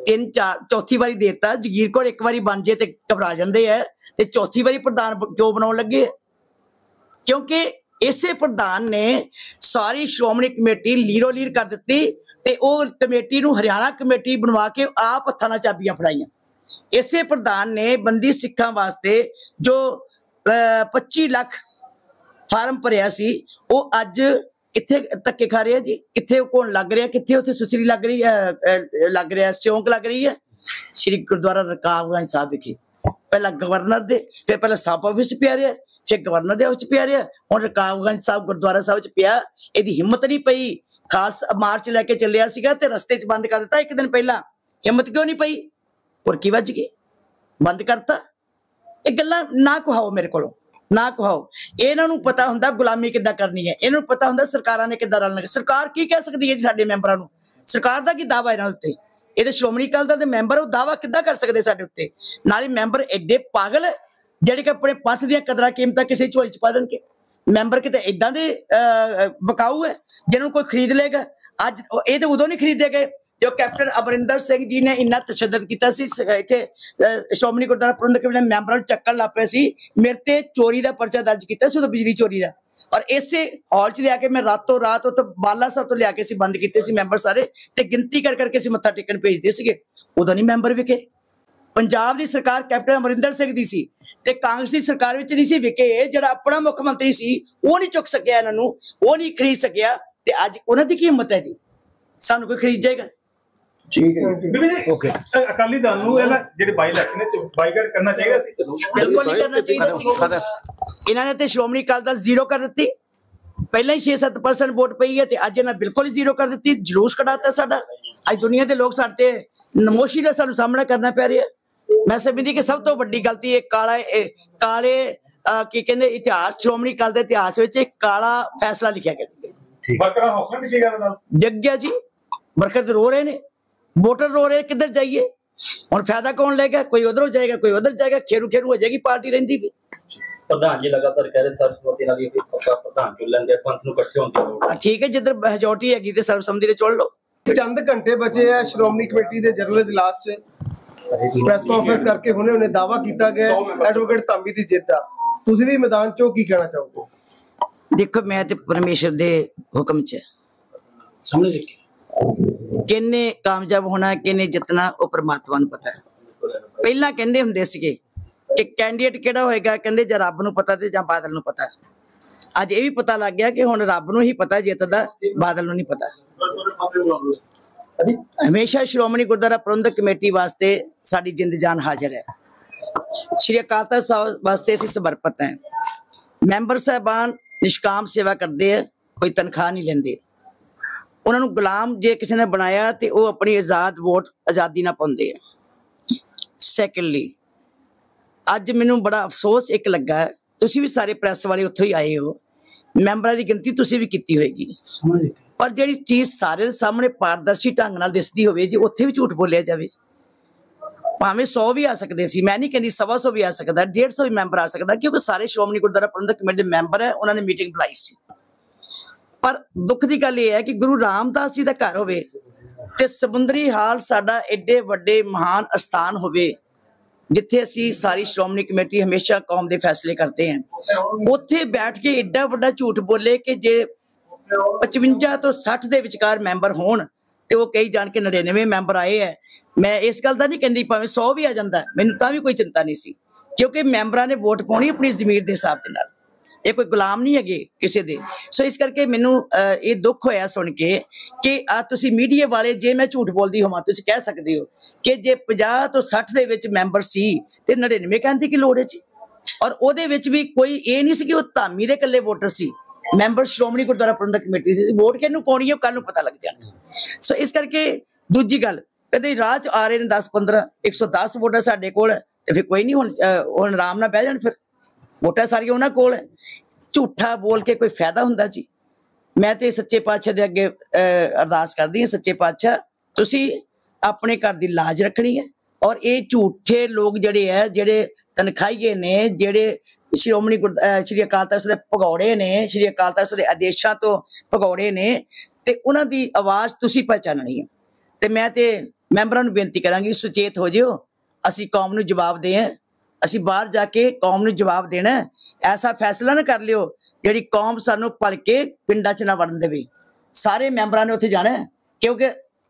3-4 चौथी बारी देता। जगीर कौर एक बारी बन जाए तो घबरा जाते हैं, ते चौथी बारी प्रधान क्यों बनाने लगे? क्योंकि इसे प्रधान ने सारी श्रोमणी कमेटी लीरो लीर कर दी, ते वो कमेटी नूं हरियाणा कमेटी बनवा के आप हत्थां नाल चाबियां फड़ाइयां। इसे प्रधान ने बंदी सिखां वास्ते जो 25 लाख फार्म भरिया सी, वो अज किथे धक्के खा रहे हैं जी, किथे कौन लग रहा, किथे उत्थे सुसरी लग रही है, लग रहा सिਉਂਕ लग रही है। श्री गुरुद्वारा रकाबगंज साहब विखे पहला गवर्नर दे, फिर पहला सब ऑफिस पिया रहा, फिर गवर्नर दे ऑफिस पिया रहा, हुण रकाबगंज साहब गुरुद्वारा साहब च पिया। इहदी हिम्मत नहीं पई, खालसा मार्च लैके चलिया सीगा ते रस्ते च बंद कर दिता एक दिन पहला। हिम्मत क्यों नहीं पई? कुरकी वज गई, बंद करता। ये गल्लां ना कहाओ मेरे कोलों, ना कहाओ। इन्हां नूं पता हुंदा गुलामी किद्दां करनी है, इन्हां नूं पता हुंदा सरकारां ने किद्दां रलना। सरकार की कह सकदी है जी साडे मैंबरां नूं? सरकार दा की दावा इन्हां उत्ते? ये तो श्रोमणी अकाली दल दे मैंबर दावा किद्दां कर सकदे साडे उत्ते? नाले मैंबर एडे पागल जिहड़े कि अपने पंथ दीआं कदरां कीमतां किसी झोली च पा देणगे। मैंबर किते इदां दे बकाऊ है जिन्हां नूं कोई खरीद लेगा। अज ये तो उदों नहीं खरीदे गए जो कैप्टन अमरिंदर सिंह जी ने इन्ना तशद्दद किया सी, इत्थे श्रोमणी गुरुद्वारा प्रबंधक कमेटी ने मैंबरां नूं चक्कण लग पे सी, मेरे ते चोरी का परचा दर्ज किया सी, बिजली चोरी का। और इसे हॉल च लिया के मैं रातों रात उत्थे बाला साहब तो लिया के बंद किए सी मैंबर सारे, ते गिनती कर करके असीं मत्था टेकण भेजदे सीगे। उदों नहीं मैंबर विके। पंजाब की सरकार कैप्टन अमरिंदर सिंह दी सी ते कांग्रेस की सरकार विच नहीं सी विके। जिहड़ा अपना मुख मंत्री सी वो नहीं चुक सकिया, इन्हां नूं वो नहीं खरीद सकिया, ते अज उन्हां दी की हिम्मत है जी सानूं कोई खरीद जाएगा? ठीक है, ओके। अकाली दल नूं इहदा जिहड़े बाई इलेक्शन है बाईकाट करना चाहिए सी? बिल्कुल नहीं करना चाहिए सी। इन्हां ने ते श्रोमणी अकाली दल जीरो कर दित्ती। ਪਹਿਲਾਂ ਹੀ 6-7% ਵੋਟ ਪਈ ਹੈ ਤੇ ਅੱਜ ਇਹਨਾਂ ਬਿਲਕੁਲ ਹੀ ਜ਼ੀਰੋ ਕਰ ਦਿੱਤੀ, ਜਲੂਸ ਕਢਾਤਾ ਸਾਡਾ। ਅੱਜ ਦੁਨੀਆ ਦੇ ਲੋਕ ਸਾਡੇ ਨਮੋਸ਼ੀ ਦਾ ਸਾਨੂੰ ਸਾਹਮਣਾ ਕਰਨਾ ਪੈ ਰਿਹਾ। ਮੈਂ ਸਮਝਦੀ ਕਿ ਸਭ ਤੋਂ ਵੱਡੀ ਗਲਤੀ ਇਹ ਕਾਲੇ ਕੀ ਕਹਿੰਦੇ ਇਤਿਹਾਸ, ਸ਼੍ਰੋਮਣੀ ਅਕਾਲੀ ਦੇ ਇਤਿਹਾਸ ਵਿੱਚ ਇੱਕ ਕਾਲਾ ਫੈਸਲਾ ਲਿਖਿਆ ਗਿਆ। ਵਰਕਰਾਂ ਹੌਸਲਾ ਨਹੀਂ ਸੀਗਾ ਨਾਲ ਡਿੱਗ ਗਿਆ ਜੀ, ਵਰਕਰ ਰੋ ਰਹੇ ਨੇ, ਵੋਟਰ ਰੋ ਰਹੇ, ਕਿੱਧਰ ਜਾਈਏ ਹੁਣ? ਫਾਇਦਾ ਕੌਣ ਲਏਗਾ? ਕੋਈ ਉਧਰੋਂ ਜਾਏਗਾ, ਕੋਈ ਉਧਰ ਜਾਏਗਾ, ਖੇਰੂ ਖੇਰੂ ਹੋ ਜਾਏਗੀ ਪਾਰਟੀ ਰਹਿੰਦੀ ਵੀ। ਪ੍ਰਧਾਨ ਜੀ ਲਗਾਤਾਰ ਕਹਿ ਰਹੇ ਸਰਬਸੰਮਤੀ ਨਾਲ ਹੀ ਪ੍ਰਧਾਨ ਚੁਣ ਲੈਂਦੇ, ਪੰਥ ਨੂੰ ਇਕੱਠੇ ਹੋਣ ਦੀ ਲੋੜ। ਠੀਕ ਹੈ, ਜਿੱਧਰ ਮੈਜੋਰਟੀ ਹੈਗੀ ਤੇ ਸਰਬਸੰਮਤੀ ਨਾਲ ਚੁਣ ਲਓ। ਚੰਦ ਘੰਟੇ ਬਚੇ ਆ ਸ਼੍ਰੋਮਣੀ ਕਮੇਟੀ ਦੇ ਜਨਰਲ ਇਜਲਾਸ 'ਚ ਪ੍ਰੈਸ ਕਾਨਫਰੰਸ ਕਰਕੇ ਹੁਣੇ ਦਾਵਾ ਕੀਤਾ ਗਿਆ ਐਡਵੋਕੇਟ ਧਾਮੀ ਦੀ ਜਿੱਤ ਦਾ। ਤੁਸੀਂ ਵੀ ਮੈਦਾਨ 'ਚੋਂ ਕੀ ਕਹਿਣਾ ਚਾਹੋਗੇ? ਦੇਖੋ, ਮੈਂ ਤੇ ਪਰਮੇਸ਼ਰ ਦੇ ਹੁਕਮ 'ਚ ਸਮਝ ਲਿਖੀ, ਕਿੰਨੇ ਕਾਮਯਾਬ ਹੋਣਾ, ਕਿੰਨੇ ਜਿੱਤਣਾ ਉਹ ਪਰਮਾਤਮਾ ਨੂੰ ਪਤਾ ਹੈ। ਪਹਿਲਾਂ ਕਹਿੰਦੇ ਹੁੰਦੇ ਸੀਗੇ ਕਿ ਕੈਂਡੀਡੇਟ ਕਿਹੜਾ ਹੋਏਗਾ, ਕਹਿੰਦੇ ਜਾਂ ਰੱਬ ਨੂੰ ਪਤਾ ਤੇ ਜਾਂ ਬਾਦਲ ਨੂੰ ਪਤਾ। ਅੱਜ ਇਹ ਵੀ ਪਤਾ ਲੱਗ ਗਿਆ ਕਿ ਹੁਣ ਰੱਬ ਨੂੰ ਹੀ ਪਤਾ ਜਿੱਤਦਾ, ਬਾਦਲ ਨੂੰ ਨਹੀਂ ਪਤਾ। ਹਮੇਸ਼ਾ ਸ਼੍ਰੋਮਣੀ ਗੁਰਦੁਆਰਾ ਪ੍ਰਬੰਧਕ ਕਮੇਟੀ ਵਾਸਤੇ ਸਾਡੀ ਜਿੰਦ ਜਾਨ ਹਾਜ਼ਰ ਹੈ। ਸ਼੍ਰੀ ਅਕਾਲ ਤਖ਼ਤ ਸਾਹਿਬ ਵਾਸਤੇ ਅਸੀਂ ਸਮਰਪਿਤ ਹਾਂ। ਮੈਂਬਰ ਸਾਹਿਬਾਨ ਨਿਸ਼ਕਾਮ ਸੇਵਾ ਕਰਦੇ ਆ, ਕੋਈ ਤਨਖਾਹ ਨਹੀਂ ਲੈਂਦੇ। ਉਹਨਾਂ ਨੂੰ ਗੁਲਾਮ ਜੇ ਕਿਸੇ ਨੇ ਬਣਾਇਆ ਤੇ ਉਹ ਆਪਣੀ ਆਜ਼ਾਦ ਵੋਟ ਆਜ਼ਾਦੀ ਨਾਲ ਪਾਉਂਦੇ ਆ। ਸੈਕੰਡਲੀ, ਅੱਜ ਮੈਨੂੰ ਬੜਾ ਅਫਸੋਸ ਇੱਕ ਲੱਗਾ, ਤੁਸੀਂ ਵੀ ਸਾਰੇ ਪ੍ਰੈਸ ਵਾਲੇ ਉੱਥੋਂ ਹੀ ਆਏ ਹੋ, ਮੈਂਬਰਾਂ ਦੀ ਗਿਣਤੀ ਤੁਸੀਂ ਵੀ ਕੀਤੀ ਹੋਏਗੀ, ਪਰ ਜਿਹੜੀ ਚੀਜ਼ ਸਾਰੇ ਦੇ ਸਾਹਮਣੇ ਪਾਰਦਰਸ਼ੀ ਢੰਗ ਨਾਲ ਦਿਸਦੀ ਹੋਵੇ, ਜੇ ਉੱਥੇ ਵੀ ਝੂਠ ਬੋਲਿਆ ਜਾਵੇ, ਭਾਵੇਂ 100 ਵੀ ਆ ਸਕਦੇ ਸੀ, ਮੈਂ ਨਹੀਂ ਕਹਿੰਦੀ 125 ਵੀ ਆ ਸਕਦਾ, 150 ਵੀ ਮੈਂਬਰ ਆ ਸਕਦਾ, ਕਿਉਂਕਿ ਸਾਰੇ ਸ਼੍ਰੋਮਣੀ ਗੁਰਦੁਆਰਾ ਪ੍ਰਬੰਧਕ ਕਮੇਟੀ ਦੇ ਮੈਂਬਰ ਹੈ, ਉਹਨਾਂ ਨੇ ਮੀਟਿੰਗ ਬੁਲਾਈ ਸੀ। ਪਰ ਦੁੱਖ ਦੀ ਗੱਲ ਇਹ ਹੈ ਕਿ ਗੁਰੂ ਰਾਮਦਾਸ ਜੀ ਦਾ ਘਰ ਹੋਵੇ ਤੇ ਸਮੁੰਦਰੀ ਹਾਲ ਸਾਡਾ ਏਡੇ ਵੱਡੇ ਮਹਾਨ ਅਸਥਾਨ ਹੋਵੇ, ਜਿੱਥੇ ਅਸੀਂ ਸਾਰੀ ਸ਼੍ਰੋਮਣੀ ਕਮੇਟੀ ਹਮੇਸ਼ਾ ਕੌਮ ਦੇ ਫੈਸਲੇ ਕਰਦੇ ਹਾਂ, ਉੱਥੇ ਬੈਠ ਕੇ ਏਡਾ ਵੱਡਾ ਝੂਠ ਬੋਲੇ ਕਿ ਜੇ 55 ਤੋਂ 60 ਦੇ ਵਿਚਕਾਰ ਮੈਂਬਰ ਹੋਣ ਤੇ ਉਹ ਕਈ ਜਾਣ ਕੇ 99 ਮੈਂਬਰ ਆਏ ਹੈ। ਮੈਂ ਇਸ ਗੱਲ ਦਾ ਨਹੀਂ ਕਹਿੰਦੀ, ਭਾਵੇਂ 100 ਵੀ ਆ ਜਾਂਦਾ ਮੈਨੂੰ ਤਾਂ ਵੀ ਕੋਈ ਚਿੰਤਾ ਨਹੀਂ ਸੀ, ਕਿਉਂਕਿ ਮੈਂਬਰਾਂ ਨੇ ਵੋਟ ਪਾਉਣੀ ਆਪਣੀ ਜ਼ਮੀਰ ਦੇ ਹਿਸਾਬ ਦੇ ਨਾਲ, ਇਹ ਕੋਈ ਗੁਲਾਮ ਨਹੀਂ ਹੈਗੇ ਕਿਸੇ ਦੇ। ਸੋ ਇਸ ਕਰਕੇ ਮੈਨੂੰ ਇਹ ਦੁੱਖ ਹੋਇਆ ਸੁਣ ਕੇ ਕਿ ਤੁਸੀਂ ਮੀਡੀਆ ਵਾਲੇ, ਜੇ ਮੈਂ ਝੂਠ ਬੋਲਦੀ ਹੋਵਾਂ ਤੁਸੀਂ ਕਹਿ ਸਕਦੇ ਹੋ ਕਿ ਜੇ 50 ਤੋਂ 60 ਦੇ ਵਿੱਚ ਮੈਂਬਰ ਸੀ ਤੇ 99 ਕਹਿਣ ਦੀ ਕੀ ਲੋੜ ਹੈ ਜੀ। ਔਰ ਉਹਦੇ ਵਿੱਚ ਵੀ ਕੋਈ ਇਹ ਨਹੀਂ ਸੀ ਕਿ ਉਹ ਧਾਮੀ ਦੇ ਇਕੱਲੇ ਵੋਟਰ ਸੀ, ਮੈਂਬਰ ਸ਼੍ਰੋਮਣੀ ਗੁਰਦੁਆਰਾ ਪ੍ਰਬੰਧਕ ਕਮੇਟੀ ਸੀ। ਵੋਟ ਕਿਹਨੂੰ ਪਾਉਣੀ ਹੈ ਕੱਲ ਨੂੰ ਪਤਾ ਲੱਗ ਜਾਣਾ। ਸੋ ਇਸ ਕਰਕੇ ਦੂਜੀ ਗੱਲ, ਕਦੇ ਰਾਹ 'ਚ ਆ ਰਹੇ ਨੇ 10-15 110 ਵੋਟਾਂ ਸਾਡੇ ਕੋਲ, ਤੇ ਫਿਰ ਕੋਈ ਨਹੀਂ, ਹੁਣ ਆਰਾਮ ਨਾਲ ਬਹਿ ਜਾਣ, ਫਿਰ ਵੋਟਾਂ ਸਾਰੀਆਂ ਉਹਨਾਂ ਕੋਲ ਹੈ। ਝੂਠਾ ਬੋਲ ਕੇ ਕੋਈ ਫਾਇਦਾ ਹੁੰਦਾ ਜੀ? ਮੈਂ ਤੇ ਸੱਚੇ ਪਾਤਸ਼ਾਹ ਦੇ ਅੱਗੇ ਅਰਦਾਸ ਕਰਦੀ ਹਾਂ, ਸੱਚੇ ਪਾਤਸ਼ਾਹ ਤੁਸੀਂ ਆਪਣੇ ਘਰ ਦੀ ਲਾਜ ਰੱਖਣੀ ਹੈ, ਔਰ ਇਹ ਝੂਠੇ ਲੋਕ ਜਿਹੜੇ ਹੈ, ਜਿਹੜੇ ਤਨਖਾਹੀਏ ਨੇ, ਜਿਹੜੇ ਸ਼੍ਰੀ ਅਕਾਲ ਤਖ਼ਤ ਦੇ ਭਗੌੜੇ ਨੇ, ਸ਼੍ਰੀ ਅਕਾਲ ਤਖ਼ਤ ਦੇ ਆਦੇਸ਼ਾਂ ਤੋਂ ਭਗੌੜੇ ਨੇ, ਤੇ ਉਹਨਾਂ ਦੀ ਆਵਾਜ਼ ਤੁਸੀਂ ਪਹਿਚਾਨਣੀ ਹੈ। ਤੇ ਮੈਂ ਤੇ ਮੈਂਬਰਾਂ ਨੂੰ ਬੇਨਤੀ ਕਰਾਂਗੀ, ਸੁਚੇਤ ਹੋ ਜਿਓ, ਅਸੀਂ ਕੌਮ ਨੂੰ ਜਵਾਬ ਦੇ, ਅਸੀਂ ਬਾਹਰ ਜਾ ਕੇ ਕੌਮ ਨੂੰ ਜਵਾਬ ਦੇਣਾ। ਐਸਾ ਫੈਸਲਾ ਨਾ ਕਰ ਲਿਓ ਜਿਹੜੀ ਕੌਮ ਸਾਨੂੰ ਭਲ ਕੇ ਪਿੰਡਾਂ 'ਚ ਨਾ ਵੜਨ ਦੇਵੇ। ਸਾਰੇ ਮੈਂਬਰਾਂ ਨੇ ਉੱਥੇ ਜਾਣਾ, ਕਿਉਂਕਿ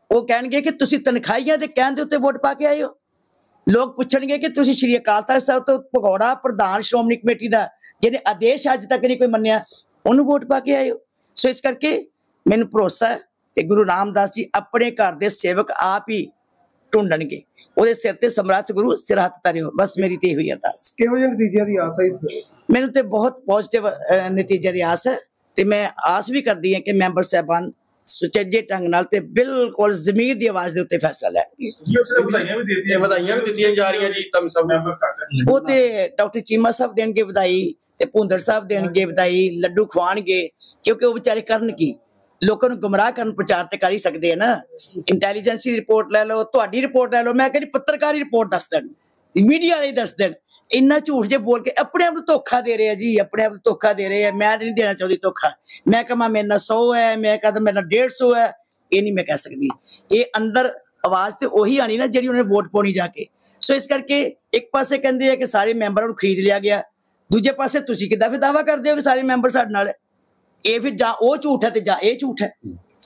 ਉਹ ਕਹਿਣਗੇ ਕਿ ਤੁਸੀਂ ਤਨਖਾਹੀਆਂ ਦੇ ਕਹਿਣ ਦੇ ਉੱਤੇ ਵੋਟ ਪਾ ਕੇ ਆਏ ਹੋ। ਲੋਕ ਪੁੱਛਣਗੇ ਕਿ ਤੁਸੀਂ ਸ਼੍ਰੀ ਅਕਾਲ ਤਖ਼ਤ ਸਾਹਿਬ ਤੋਂ ਭਗੌੜਾ ਪ੍ਰਧਾਨ ਸ਼੍ਰੋਮਣੀ ਕਮੇਟੀ ਦਾ, ਜਿਹਨੇ ਆਦੇਸ਼ ਅੱਜ ਤੱਕ ਨਹੀਂ ਕੋਈ ਮੰਨਿਆ, ਉਹਨੂੰ ਵੋਟ ਪਾ ਕੇ ਆਏ ਹੋ। ਸੋ ਇਸ ਕਰਕੇ ਮੈਨੂੰ ਭਰੋਸਾ ਹੈ ਕਿ ਗੁਰੂ ਰਾਮਦਾਸ ਜੀ ਆਪਣੇ ਘਰ ਦੇ ਸੇਵਕ ਆਪ ਹੀ ਢੂੰਡਣਗੇ, ਉਹਦੇ ਸਿਰ ਤੇ ਸਮਰੱਥ ਗੁਰੂ ਸਿਰ ਹੱਥ ਧਰਿਓ। ਬਸ ਮੇਰੀ ਤੇ ਹੋਈ ਅਰਦਾਸ। ਕਿਹੋ ਜਿਹੇ ਨਤੀਜਿਆਂ ਦੀ ਆਸ ਹੈ ਇਸ ਵੇਲੇ? ਮੈਨੂੰ ਤੇ ਬਹੁਤ ਪੋਜ਼ਿਟਿਵ ਨਤੀਜੇ ਦੀ ਆਸ ਹੈ, ਤੇ ਮੈਂ ਆਸ ਵੀ ਕਰਦੀ ਹਾਂ ਕਿ ਮੈਂਬਰ ਸਾਹਿਬਾਨ ਸੁਚੱਜੇ ਢੰਗ ਨਾਲ ਤੇ ਬਿਲਕੁਲ ਜ਼ਮੀਰ ਦੀ ਆਵਾਜ਼ ਦੇ ਉੱਤੇ ਫੈਸਲਾ ਲੈਣਗੇ। ਵਧਾਈਆਂ ਵੀ ਦਿੱਤੀਆਂ ਜਾ ਰਹੀਆਂ ਜੀ ਤੁਹਾਨੂੰ ਸਭ ਮੈਂਬਰ। ਉਹ ਤੇ ਡਾਕਟਰ ਚੀਮਾ ਸਾਹਿਬ ਦੇਣਗੇ ਵਧਾਈ, ਤੇ ਭੁੰਦਰ ਸਾਹਿਬ ਦੇਣਗੇ ਵਧਾਈ, ਲੱਡੂ ਖਵਾਣਗੇ, ਕਿਉਂਕਿ ਉਹ ਵਿਚਾਰੇ ਕਰਨ ਕੀ, ਲੋਕਾਂ ਨੂੰ ਗੁੰਮਰਾਹ ਕਰਨ, ਪ੍ਰਚਾਰ ਤੇ ਕਰ ਹੀ ਸਕਦੇ ਆ ਨਾ। ਇੰਟੈਲੀਜੈਂਸ ਦੀ ਰਿਪੋਰਟ ਲੈ ਲਓ, ਤੁਹਾਡੀ ਰਿਪੋਰਟ ਲੈ ਲਓ, ਮੈਂ ਕਹਿੰਦੀ ਪੱਤਰਕਾਰੀ ਰਿਪੋਰਟ ਦੱਸ ਦੇਣ, ਮੀਡੀਆ ਵਾਲੇ ਦੱਸ ਦੇਣ। ਇੰਨਾ ਝੂਠ ਜੇ ਬੋਲ ਕੇ ਆਪਣੇ ਆਪ ਨੂੰ ਧੋਖਾ ਦੇ ਰਹੇ ਆ ਜੀ, ਆਪਣੇ ਆਪ ਨੂੰ ਧੋਖਾ ਦੇ ਰਹੇ ਆ। ਮੈਂ ਨਹੀਂ ਦੇਣਾ ਚਾਹੁੰਦੀ ਧੋਖਾ। ਮੈਂ ਕਹਾਂ ਮੇਰੇ ਨਾਲ 100 ਹੈ, ਮੈਂ ਕਹਾਂ ਮੇਰੇ ਨਾਲ 150 ਹੈ, ਇਹ ਨਹੀਂ ਮੈਂ ਕਹਿ ਸਕਦੀ। ਇਹ ਅੰਦਰ ਆਵਾਜ਼ ਤੇ ਉਹੀ ਆਣੀ ਨਾ ਜਿਹੜੀ ਉਹਨੇ ਵੋਟ ਪਾਉਣੀ ਜਾ ਕੇ। ਸੋ ਇਸ ਕਰਕੇ ਇੱਕ ਪਾਸੇ ਕਹਿੰਦੇ ਆ ਕਿ ਸਾਰੇ ਮੈਂਬਰਾਂ ਨੂੰ ਖਰੀਦ ਲਿਆ ਗਿਆ, ਦੂਜੇ ਪਾਸੇ ਤੁਸੀਂ ਕਿੱਦਾਂ ਫਿਰ ਦਾਅਵਾ ਕਰਦੇ ਹੋ ਕਿ ਸਾਰੇ ਮੈਂਬਰ ਸਾਡੇ ਨਾਲ? ਇਹ ਫਿਰ ਜਾਂ ਉਹ ਝੂਠ ਹੈ ਤੇ ਜਾਂ ਇਹ ਝੂਠ ਹੈ,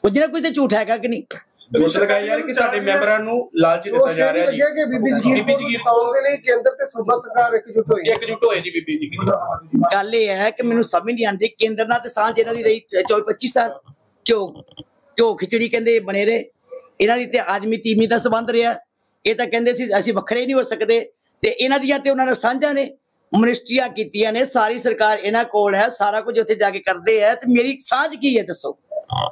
ਕੁਝ ਨਾ ਕੁਝ ਤੇ ਝੂਠ ਹੈਗਾ ਕਿ ਨਹੀਂ? ਦੋਸ਼ ਲਗਾਇਆ ਯਾਰ ਕਿ ਸਾਡੇ ਮੈਂਬਰਾਂ ਨੂੰ ਲਾਲਚ ਦਿੱਤਾ ਜਾ ਰਿਹਾ ਜੀ ਕਿ ਬੀਬੀ ਜਗੀਰ ਜਿਤਾਉਣ ਦੇ ਲਈ ਕੇਂਦਰ ਤੇ ਸੂਬਾ ਸਰਕਾਰ ਇਕਜੁੱਟ ਹੋਈ ਜੀ ਬੀਬੀ ਜੀ। ਗੱਲ ਇਹ ਹੈ ਕਿ ਮੈਨੂੰ ਸਮਝ ਨਹੀਂ ਆਉਂਦੀ, ਕੇਂਦਰ ਨਾਲ ਤੇ ਸਾਂਝ ਇਹਨਾਂ ਦੀ ਰਹੀ 24-25 ਸਾਲ, ਕਿਉਂ ਖਿਚੜੀ ਕਹਿੰਦੇ ਬਣੇ ਰਹੇ। ਇਹਨਾਂ ਦੀ ਤੇ ਆਦਮੀ ਤੀਮੀ ਦਾ ਸੰਬੰਧ ਰਿਹਾ। ਇਹ ਤਾਂ ਕਹਿੰਦੇ ਸੀ ਅਸੀਂ ਵੱਖਰੇ ਨਹੀਂ ਹੋ ਸਕਦੇ, ਤੇ ਇਹਨਾਂ ਦੀਆਂ ਤੇ ਉਹਨਾਂ ਨਾਲ ਸਾਂਝਾਂ ਨੇ। ਮਿਨਿਸਟਰੀਆਂ ਕੀਤੀਆਂ ਨੇ, ਸਾਰੀ ਸਰਕਾਰ ਇਹਨਾਂ ਕੋਲ ਹੈ, ਸਾਰਾ ਕੁਝ ਉੱਥੇ ਜਾ ਕੇ ਕਰਦੇ ਆ, ਤੇ ਮੇਰੀ ਸਾਂਝ ਕੀ ਹੈ ਦੱਸੋ?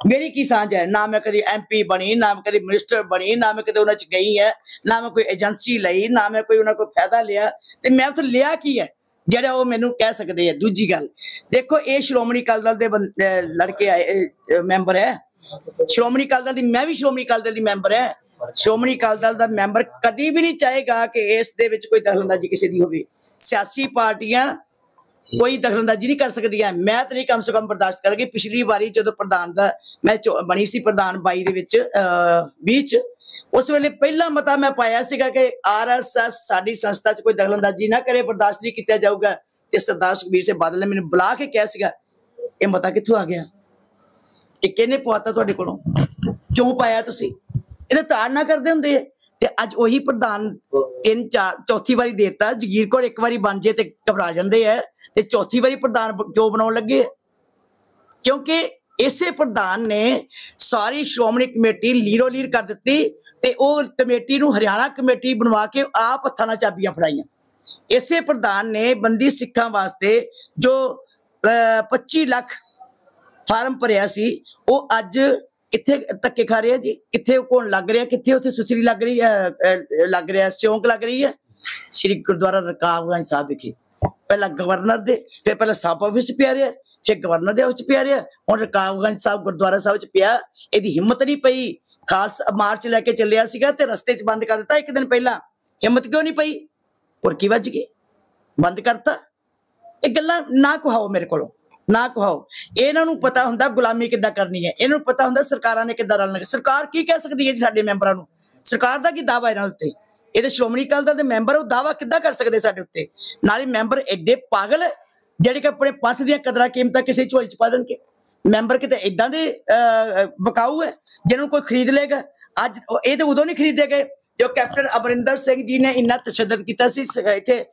ਮੇਰੀ ਕੀ ਸਾਂਝ ਹੈ? ਨਾ ਮੈਂ ਕਦੀ MP ਬਣੀ, ਨਾ ਮੈਂ ਕਦੀ ਮਿਨਿਸਟਰ ਬਣੀ, ਨਾ ਮੈਂ ਕਦੇ ਉਹਨਾਂ ਚ ਗਈ ਹੈ, ਨਾ ਮੈਂ ਕੋਈ ਏਜੰਸੀ ਲਈ, ਨਾ ਮੈਂ ਕੋਈ ਉਹਨਾਂ ਕੋਲ ਫਾਇਦਾ ਲਿਆ, ਤੇ ਮੈਂ ਉੱਥੇ ਲਿਆ ਕੀ ਹੈ ਜਿਹੜਾ ਉਹ ਮੈਨੂੰ ਕਹਿ ਸਕਦੇ ਆ? ਦੂਜੀ ਗੱਲ ਦੇਖੋ, ਇਹ ਸ਼੍ਰੋਮਣੀ ਅਕਾਲੀ ਦਲ ਦੇ ਲੜਕੇ ਆਏ ਮੈਂਬਰ ਹੈ, ਸ਼੍ਰੋਮਣੀ ਅਕਾਲੀ ਦਲ ਦੀ, ਮੈਂ ਵੀ ਸ਼੍ਰੋਮਣੀ ਅਕਾਲੀ ਦਲ ਦੀ ਮੈਂਬਰ ਹੈ। ਸ਼੍ਰੋਮਣੀ ਅਕਾਲੀ ਦਲ ਦਾ ਮੈਂਬਰ ਕਦੀ ਵੀ ਨਹੀਂ ਚਾਹੇਗਾ ਕਿ ਇਸ ਦੇ ਵਿੱਚ ਕੋਈ ਦਖਲਅੰਦਾਜ਼ੀ ਕਿਸੇ ਦੀ ਹੋਵੇ। ਸਿਆਸੀ ਪਾਰਟੀਆਂ ਕੋਈ ਦਖਲਅੰਦਾਜ਼ੀ ਨਹੀਂ ਕਰ ਸਕਦੀਆਂ। ਮੈਂ ਤਾਂ ਨਹੀਂ ਕਮ ਸੇ ਕਮ ਬਰਦਾਸ਼ਤ ਕਰਾਂਗੀ। ਪਿਛਲੀ ਵਾਰੀ ਜਦੋਂ ਪ੍ਰਧਾਨ ਦਾ ਮੈਂ ਬਣੀ ਸੀ, ਪ੍ਰਧਾਨ 22 ਦੇ ਵਿੱਚ 20 ਉਸ ਵੇਲੇ ਪਹਿਲਾ ਮਤਾ ਮੈਂ ਪਾਇਆ ਸੀਗਾ ਕਿ RSS ਸਾਡੀ ਸੰਸਥਾ 'ਚ ਕੋਈ ਦਖਲਅੰਦਾਜ਼ੀ ਨਾ ਕਰੇ, ਬਰਦਾਸ਼ਤ ਨਹੀਂ ਕੀਤਾ ਜਾਊਗਾ। ਤੇ ਸਰਦਾਰ ਸੁਖਬੀਰ ਸਿੰਘ ਬਾਦਲ ਨੇ ਮੈਨੂੰ ਬੁਲਾ ਕੇ ਕਿਹਾ ਸੀਗਾ, ਇਹ ਮਤਾ ਕਿੱਥੋਂ ਆ ਗਿਆ? ਇਹ ਕਿਹਨੇ ਪਵਾਤਾ ਤੁਹਾਡੇ ਕੋਲੋਂ? ਕਿਉਂ ਪਾਇਆ ਤੁਸੀਂ? ਇਹਦਾ ਤਾੜਨਾ ਕਰਦੇ ਹੁੰਦੇ ਆ। ਤੇ ਅੱਜ ਉਹੀ ਪ੍ਰਧਾਨ 3-4 ਵਾਰੀ ਦੇਤਾ। ਜਗੀਰ ਕੌਰ ਇੱਕ ਵਾਰੀ ਬਣ ਜੇ ਤੇ ਘਬਰਾ ਜਾਂਦੇ ਆ, ਤੇ ਚੌਥੀ ਵਾਰੀ ਪ੍ਰਧਾਨ ਕਿਉਂ ਬਣਾਉਣ ਲੱਗੇ? ਕਿਉਂਕਿ ਇਸੇ ਪ੍ਰਧਾਨ ਨੇ ਸਾਰੀ ਸ਼੍ਰੋਮਣੀ ਕਮੇਟੀ ਲੀਰੋ ਲੀਰ ਕਰ ਦਿੱਤੀ, ਤੇ ਉਹ ਕਮੇਟੀ ਨੂੰ ਹਰਿਆਣਾ ਕਮੇਟੀ ਬਣਵਾ ਕੇ ਆਪ ਹੱਥਾਂ ਨਾਲ ਚਾਬੀਆਂ ਫੜਾਈਆਂ। ਇਸੇ ਪ੍ਰਧਾਨ ਨੇ ਬੰਦੀ ਸਿੱਖਾਂ ਵਾਸਤੇ ਜੋ 25 ਲੱਖ ਫਾਰਮ ਭਰਿਆ ਸੀ, ਉਹ ਅੱਜ ਕਿੱਥੇ ਧੱਕੇ ਖਾ ਰਿਹਾ ਜੀ? ਕਿੱਥੇ ਕੋਣ ਲੱਗ ਰਿਹਾ? ਕਿੱਥੇ ਉੱਥੇ ਸੁਸਰੀ ਲੱਗ ਰਹੀ ਹੈ, ਲੱਗ ਰਿਹਾ ਚੌਂਕ ਲੱਗ ਰਹੀ ਹੈ ਸ਼੍ਰੀ ਗੁਰਦੁਆਰਾ ਰਕਾਬਗੰਜ ਸਾਹਿਬ ਵਿਖੇ। ਪਹਿਲਾਂ ਗਵਰਨਰ ਦੇ, ਫਿਰ ਪਹਿਲਾਂ ਸਬ ਆਫਿਸ ਪਿਆ ਰਿਹਾ, ਫਿਰ ਗਵਰਨਰ ਦੇ ਆਫਿਸ ਪਿਆ ਰਿਹਾ, ਹੁਣ ਰਕਾਬਗੰਜ ਸਾਹਿਬ ਗੁਰਦੁਆਰਾ ਸਾਹਿਬ ਚ ਪਿਆ। ਇਹਦੀ ਹਿੰਮਤ ਨਹੀਂ ਪਈ। ਖਾਲਸਾ ਮਾਰਚ ਲੈ ਕੇ ਚੱਲਿਆ ਸੀਗਾ ਤੇ ਰਸਤੇ ਚ ਬੰਦ ਕਰ ਦਿੱਤਾ ਇੱਕ ਦਿਨ ਪਹਿਲਾਂ। ਹਿੰਮਤ ਕਿਉਂ ਨਹੀਂ ਪਈ? ਕੁਰਕੀ ਵੱਜ ਗਈ, ਬੰਦ ਕਰਤਾ। ਇਹ ਗੱਲਾਂ ਨਾ ਕਹਾਓ ਮੇਰੇ ਕੋਲੋਂ, ਨਾ ਕਹਾਓ। ਇਹਨਾਂ ਨੂੰ ਪਤਾ ਹੁੰਦਾ ਗੁਲਾਮੀ ਕਿੱਦਾਂ ਕਰਨੀ ਹੈ, ਇਹਨਾਂ ਨੂੰ ਪਤਾ ਹੁੰਦਾ ਸਰਕਾਰਾਂ ਨੇ ਕਿੱਦਾਂ ਰਲਣਾ। ਸਰਕਾਰ ਕੀ ਕਹਿ ਸਕਦੀ ਹੈ ਜੀ ਸਾਡੇ ਮੈਂਬਰਾਂ ਨੂੰ? ਸਰਕਾਰ ਦਾ ਕੀ ਦਾਵਾ ਇਹਨਾਂ ਉੱਤੇ? ਇਹਦੇ ਸ਼੍ਰੋਮਣੀ ਅਕਾਲੀ ਦਲ ਦੇ ਮੈਂਬਰ ਉਹ ਦਾਵਾ ਕਿੱਦਾਂ ਕਰ ਸਕਦੇ ਸਾਡੇ ਉੱਤੇ? ਨਾਲੇ ਮੈਂਬਰ ਐਡੇ ਪਾਗਲ ਜਿਹੜੇ ਕਿ ਆਪਣੇ ਪੰਥ ਦੀਆਂ ਕਦਰਾਂ ਕੀਮਤਾਂ ਕਿਸੇ ਝੋਲੀ ਚ ਪਾ ਦੇਣਗੇ। ਮੈਂਬਰ ਕਿਤੇ ਏਦਾਂ ਦੇ ਬਕਾਊ ਹੈ ਜਿਹਨਾਂ ਨੂੰ ਕੋਈ ਖਰੀਦ ਲਏਗਾ। ਅੱਜ ਇਹ ਤਾਂ ਉਦੋਂ ਨਹੀਂ ਖਰੀਦੇ ਗਏ ਜੋ ਕੈਪਟਨ ਅਮਰਿੰਦਰ ਸਿੰਘ ਜੀ ਨੇ ਇੰਨਾ ਤਸ਼ੱਦਦ ਕੀਤਾ ਸੀ। ਇੱਥੇ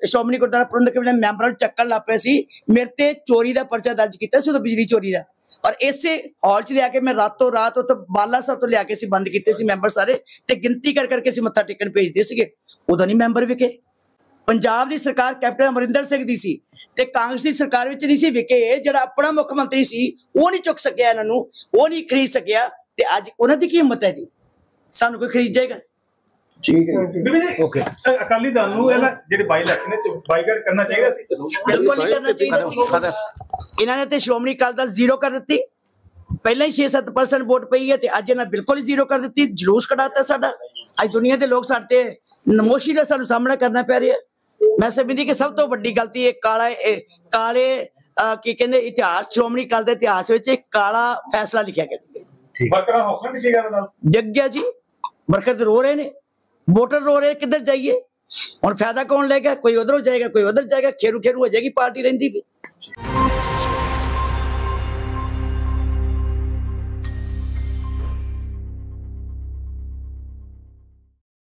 ਸ਼੍ਰੋਮਣੀ ਗੁਰਦੁਆਰਾ ਪ੍ਰਬੰਧਕ ਕਮੇਟੀ ਦੇ ਮੈਂਬਰਾਂ ਨੂੰ ਚੱਕਣ ਲੱਗ ਪਏ ਸੀ। ਮੇਰੇ ਤੇ ਚੋਰੀ ਦਾ ਪਰਚਾ ਦਰਜ ਕੀਤਾ ਸੀ, ਉਦੋਂ ਬਿਜਲੀ ਚੋਰੀ ਦਾ। ਔਰ ਇਸੇ ਹਾਲ 'ਚ ਲਿਆ ਕੇ ਮੈਂ ਰਾਤੋਂ ਰਾਤ ਉੱਥੇ ਬਾਲਾ ਸਾਹਿਬ ਤੋਂ ਲਿਆ ਕੇ ਸੀ ਬੰਦ ਕੀਤੇ ਸੀ ਮੈਂਬਰ ਸਾਰੇ, ਤੇ ਗਿਣਤੀ ਕਰ ਕਰਕੇ ਅਸੀਂ ਮੱਥਾ ਟੇਕਣ ਭੇਜਦੇ ਸੀਗੇ। ਉਦੋਂ ਨਹੀਂ ਮੈਂਬਰ ਵਿਕੇ। ਪੰਜਾਬ ਦੀ ਸਰਕਾਰ ਕੈਪਟਨ ਅਮਰਿੰਦਰ ਸਿੰਘ ਦੀ ਸੀ ਤੇ ਕਾਂਗਰਸ ਦੀ ਸਰਕਾਰ ਵਿੱਚ ਨਹੀਂ ਸੀ ਵਿਕੇ। ਜਿਹੜਾ ਆਪਣਾ ਮੁੱਖ ਮੰਤਰੀ ਸੀ ਉਹ ਨਹੀਂ ਚੁੱਕ ਸਕਿਆ ਇਹਨਾਂ ਨੂੰ, ਉਹ ਨਹੀਂ ਖਰੀਦ ਸਕਿਆ, ਤੇ ਅੱਜ ਉਹਨਾਂ ਦੀ ਕੀ ਹਿੰਮਤ ਹੈ ਜੀ? ਸਾਨੂੰ ਕੋਈ ਖਰੀਦ ਜਾਏਗਾ? ਠੀਕ ਹੈ ਓਕੇ। ਅਕਾਲੀ ਦਲ ਨੂੰ ਜਿਹੜੇ ਬਾਈ ਇਲੈਕਸ਼ਨ ਨੇ ਬਾਈਕਾਟ ਕਰਨਾ ਚਾਹੀਦਾ ਸੀ? ਬਿਲਕੁਲ ਨਹੀਂ ਕਰਨਾ ਚਾਹੀਦਾ ਸੀ। ਇਹਨਾਂ ਨੇ ਤੇ ਸ਼੍ਰੋਮਣੀ ਅਕਾਲੀ ਦਲ ਜ਼ੀਰੋ ਕਰ ਦਿੱਤੀ। ਪਹਿਲਾਂ ਹੀ 6-7% ਵੋਟ ਪਈ ਹੈ, ਤੇ ਅੱਜ ਇਹਨਾਂ ਬਿਲਕੁਲ ਹੀ ਜ਼ੀਰੋ ਕਰ ਦਿੱਤੀ। ਜਲੂਸ ਕਢਾਤਾ ਸਾਡਾ। ਅੱਜ ਦੁਨੀਆ ਦੇ ਲੋਕ ਸਾਡੇ ਨਮੋਸ਼ੀ ਦਾ ਸਾਨੂੰ ਸਾਹਮਣਾ ਕਰਨਾ ਪੈ ਰਿਹਾ। ਮੈਂ ਸਮਝਦੀ ਕਿ ਸਭ ਤੋਂ ਵੱਡੀ ਗਲਤੀ ਇਹ ਕਾਲੇ ਕੀ ਕਹਿੰਦੇ ਇਤਿਹਾਸ, ਸ਼੍ਰੋਮਣੀ ਅਕਾਲੀ ਦੇ ਇਤਿਹਾਸ ਵਿੱਚ ਇੱਕ ਕਾਲਾ ਫੈਸਲਾ ਲਿਖਿਆ ਗਿਆ। ਡਿੱਗ ਗਿਆ ਜੀ। ਬਰਕਤ ਰੋ ਰਹੇ ਨੇ, ਵੋਟਰ ਰੋ ਰਹੇ, ਕਿੱਧਰ ਜਾਈਏ ਹੁਣ? ਫਾਇਦਾ ਕੌਣ ਲਏਗਾ? ਕੋਈ ਉਧਰੋਂ ਜਾਏਗਾ, ਕੋਈ ਉਧਰ ਜਾਏਗਾ। ਖੇਰੂ ਖੇਰੂ ਹੋ ਜਾਏਗੀ ਪਾਰਟੀ ਰਹਿੰਦੀ ਵੀ।